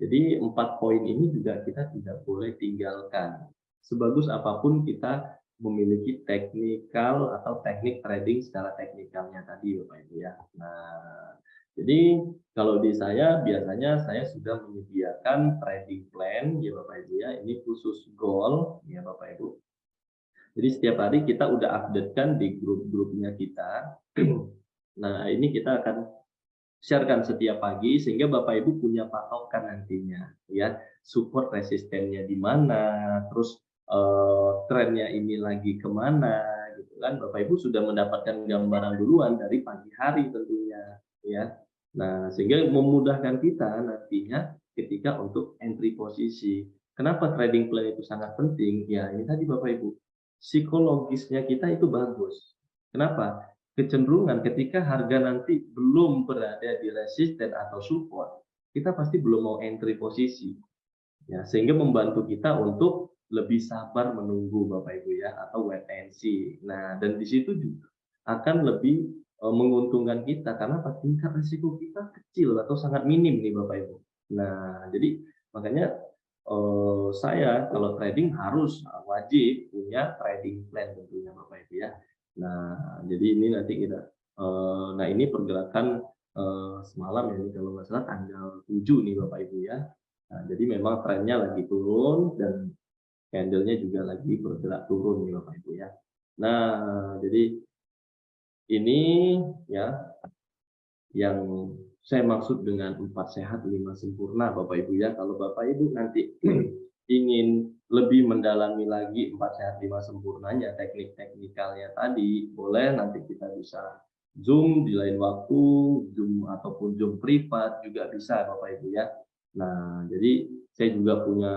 jadi 4 poin ini juga kita tidak boleh tinggalkan. Sebagus apapun kita memiliki teknikal atau teknik trading secara teknikalnya tadi Bapak Ibu ya. Nah, jadi kalau di saya biasanya saya sudah menyediakan trading plan ya Bapak Ibu ya. Ini khusus gold ya Bapak Ibu. Jadi setiap hari kita udah update-kan di grup-grupnya kita. Nah, ini kita akan sharekan setiap pagi sehingga Bapak Ibu punya patokan nantinya ya, support resistennya di mana, terus trennya ini lagi kemana gitu kan. Bapak Ibu sudah mendapatkan gambaran duluan dari pagi hari tentunya ya. Nah, sehingga memudahkan kita nantinya ketika untuk entry posisi. Kenapa trading plan itu sangat penting? Ya, ini tadi Bapak Ibu, psikologisnya kita itu bagus. Kenapa? Kecenderungan ketika harga nanti belum berada di resisten atau support, kita pasti belum mau entry posisi. Ya, sehingga membantu kita untuk lebih sabar menunggu Bapak Ibu ya, atau wait and see. Nah, dan di situ juga akan lebih menguntungkan kita karena tingkat risiko kita kecil atau sangat minim nih Bapak Ibu. Nah, jadi makanya saya kalau trading harus wajib punya trading plan tentunya Bapak Ibu ya. Nah, jadi ini nanti kita nah ini pergerakan semalam ya, ini kalau nggak salah tanggal 7 nih Bapak Ibu ya. Nah, jadi memang trennya lagi turun dan candle-nya juga lagi bergerak turun nih Bapak Ibu ya. Nah, jadi ini ya yang saya maksud dengan 4 sehat 5 sempurna Bapak Ibu ya. Kalau Bapak Ibu nanti ingin lebih mendalami lagi 4 sehat 5 sempurnanya, teknik-teknikalnya tadi, boleh nanti kita bisa Zoom di lain waktu, Zoom ataupun Zoom privat juga bisa Bapak Ibu ya. Nah, jadi saya juga punya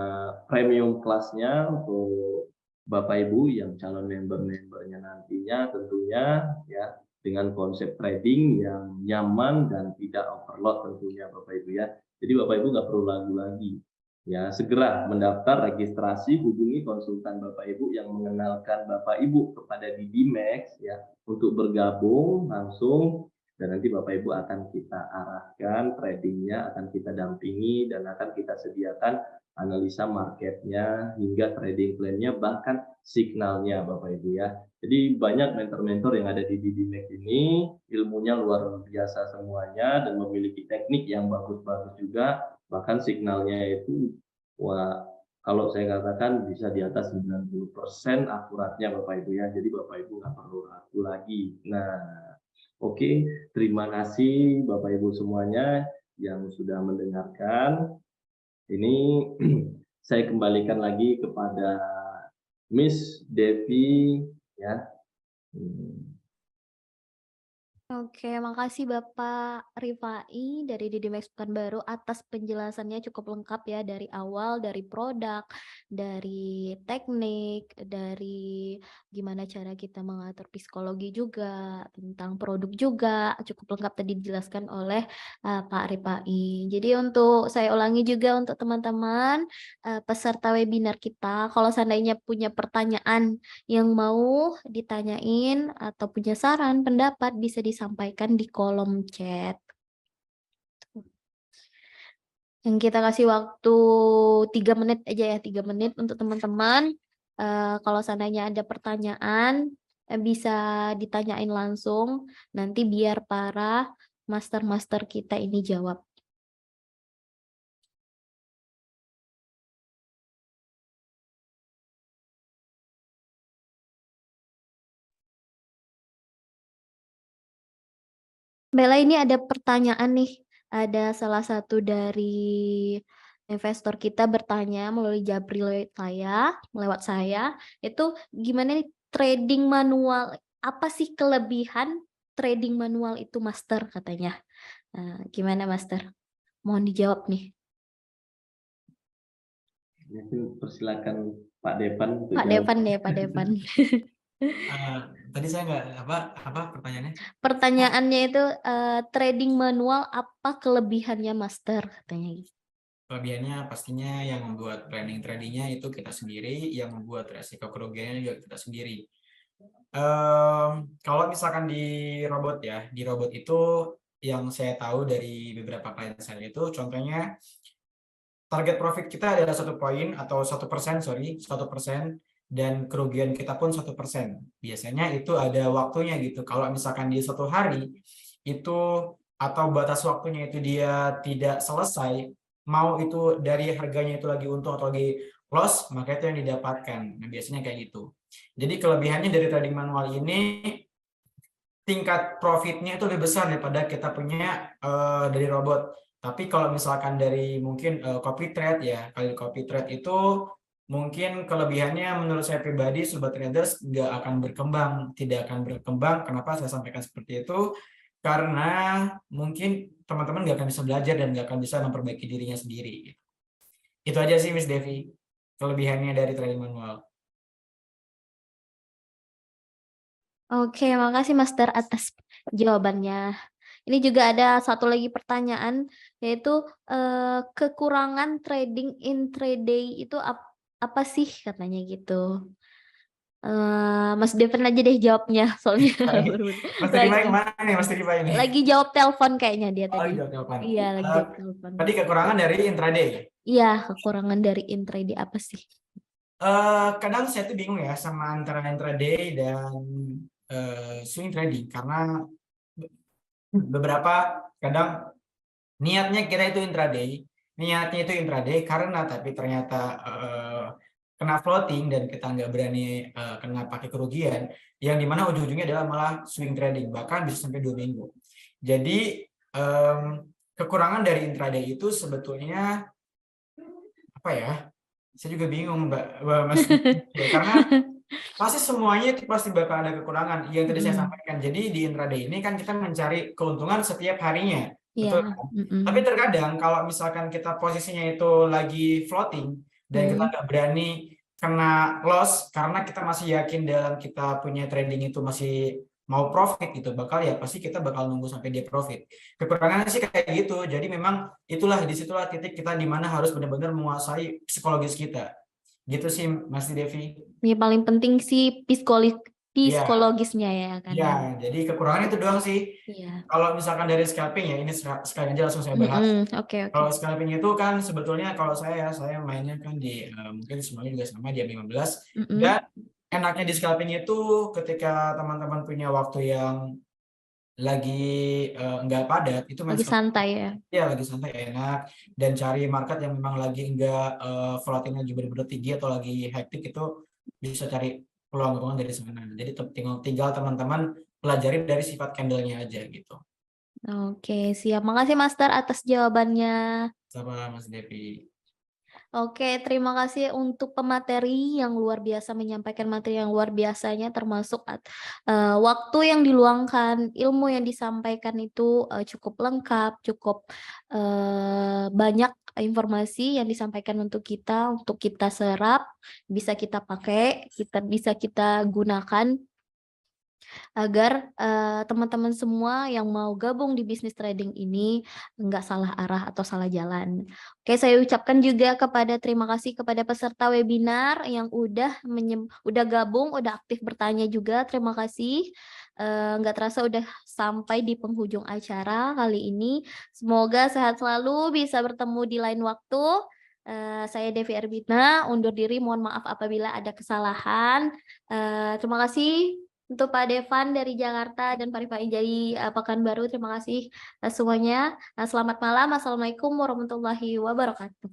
premium kelasnya untuk Bapak Ibu yang calon member-membernya nantinya tentunya ya, dengan konsep trading yang nyaman dan tidak overload tentunya Bapak Ibu ya. Jadi Bapak Ibu nggak perlu ragu lagi. Ya, segera mendaftar registrasi, hubungi konsultan Bapak Ibu yang mengenalkan Bapak Ibu kepada Didimax ya untuk bergabung langsung, dan nanti Bapak Ibu akan kita arahkan tradingnya, akan kita dampingi dan akan kita sediakan analisa marketnya hingga trading plan-nya bahkan signalnya Bapak Ibu ya. Jadi banyak mentor-mentor yang ada di Didimax ini ilmunya luar biasa semuanya dan memiliki teknik yang bagus-bagus juga. Bahkan signalnya itu, wah, kalau saya katakan bisa di atas 90% akuratnya Bapak Ibu ya. Jadi Bapak Ibu nggak perlu ragu lagi. Nah, oke, terima kasih Bapak Ibu semuanya yang sudah mendengarkan. Ini saya kembalikan lagi kepada Miss Devi ya.
Oke, makasih Bapak Rifai dari Didimax Pekanbaru atas penjelasannya cukup lengkap ya, dari awal, dari produk, dari teknik, dari gimana cara kita mengatur psikologi juga, tentang produk juga, cukup lengkap tadi dijelaskan oleh Pak Rifai. Jadi untuk saya ulangi juga untuk teman-teman peserta webinar kita, kalau seandainya punya pertanyaan yang mau ditanyain atau punya saran, pendapat bisa disampaikan di kolom chat. Yang kita kasih waktu 3 menit aja ya, 3 menit untuk teman-teman. Kalau seandainya ada pertanyaan, bisa ditanyain langsung, nanti biar para master-master kita ini jawab. Bella, ini ada pertanyaan nih. Ada salah satu dari investor kita bertanya melalui Jabri lewat saya, itu gimana nih trading manual? Apa sih kelebihan trading manual itu, Master, katanya. Gimana, Master? Mohon dijawab nih.
Mungkin persilakan Pak Devan untuk
Pak
jawab.
Devan ya, Pak Devan.
Tadi saya nggak apa pertanyaannya?
Pertanyaannya itu trading manual apa kelebihannya, Master, katanya.
Kelebihannya pastinya yang membuat tradingnya itu kita sendiri, yang membuat resiko kerugiannya juga kita sendiri. Kalau misalkan di robot itu yang saya tahu dari beberapa klien saya itu, contohnya target profit kita adalah 1 poin atau 1%, 1%, dan kerugian kita pun 1%. Biasanya itu ada waktunya gitu. Kalau misalkan di suatu hari itu atau batas waktunya itu dia tidak selesai, mau itu dari harganya itu lagi untung atau lagi loss, maka itu yang didapatkan. Nah, biasanya kayak gitu. Jadi kelebihannya dari trading manual ini, tingkat profitnya itu lebih besar daripada kita punya dari robot. Tapi kalau misalkan dari mungkin copy trade ya, kali copy trade itu mungkin kelebihannya menurut saya pribadi, sobat traders, nggak akan berkembang, tidak akan berkembang. Kenapa saya sampaikan seperti itu? Karena mungkin teman-teman nggak akan bisa belajar dan nggak akan bisa memperbaiki dirinya sendiri. Itu aja sih, Miss Devi, kelebihannya dari trading manual.
Oke, makasih Master atas jawabannya. Ini juga ada satu lagi pertanyaan, yaitu kekurangan trading intraday itu apa sih, katanya gitu. Mas Devan aja deh jawabnya, soalnya
Mas Terima kemana nih, Mas Terima ini?
lagi jawab telepon kayaknya dia
Oh,
tadi.
jawab telepon.
Iya, lagi jawab telepon.
Tadi kekurangan dari intraday.
Iya, kekurangan dari intraday apa sih?
Kadang saya tuh bingung ya sama antara intraday dan swing trading, karena beberapa kadang niatnya itu intraday karena tapi ternyata kena floating dan kita nggak berani kena pakai kerugian, yang dimana ujung-ujungnya adalah malah swing trading, bahkan bisa sampai 2 minggu. Jadi kekurangan dari intraday itu sebetulnya apa ya? Saya juga bingung, Mas. Ya, karena pasti semuanya itu pasti bakal ada kekurangan yang tadi saya sampaikan. Jadi di intraday ini kan kita mencari keuntungan setiap harinya, betul kan? Tapi terkadang kalau misalkan kita posisinya itu lagi floating dan kita nggak berani kena loss karena kita masih yakin dalam kita punya trading itu masih mau profit, gitu pasti kita bakal nunggu sampai dia profit. Kekurangannya sih kayak gitu. Jadi memang disitulah titik kita di mana harus benar-benar menguasai psikologis kita. Gitu sih, Mas Devi.
Yang paling penting sih psikologisnya ya kan.
Ya, jadi kekurangan itu doang sih.
Iya.
Kalau misalkan dari scalping ya, ini sekali aja langsung saya bahas.
Oke.
Kalau scalping itu kan sebetulnya kalau saya mainnya kan di mungkin semuanya juga sama di M15. Dan enaknya di scalping itu ketika teman-teman punya waktu yang lagi nggak padat, itu
lagi santai ya.
Ya, lagi santai enak, dan cari market yang memang lagi enggak volatilnya juga benar-benar tinggi atau lagi hektik, itu bisa cari peluang-peluang dari sana. Jadi tinggal teman-teman pelajari dari sifat candle-nya aja gitu.
Oke, siap. Makasih Master atas jawabannya.
Sama Mas Devi.
Oke, terima kasih untuk pemateri yang luar biasa, menyampaikan materi yang luar biasanya, termasuk waktu yang diluangkan, ilmu yang disampaikan itu cukup lengkap, cukup banyak informasi yang disampaikan untuk kita serap, bisa kita pakai, bisa kita gunakan agar teman-teman semua yang mau gabung di bisnis trading ini nggak salah arah atau salah jalan. Oke, saya ucapkan juga terima kasih kepada peserta webinar yang udah gabung, udah aktif bertanya juga. Terima kasih. Nggak terasa udah sampai di penghujung acara kali ini. Semoga sehat selalu, bisa bertemu di lain waktu. Saya Devi Erbitna, undur diri. Mohon maaf apabila ada kesalahan. Terima kasih untuk Pak Devan dari Jakarta dan Pak Rifai dari Pekanbaru. Terima kasih semuanya. Selamat malam. Assalamualaikum warahmatullahi wabarakatuh.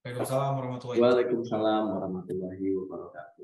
Waalaikumsalam warahmatullahi wabarakatuh.
Waalaikumsalam warahmatullahi wabarakatuh.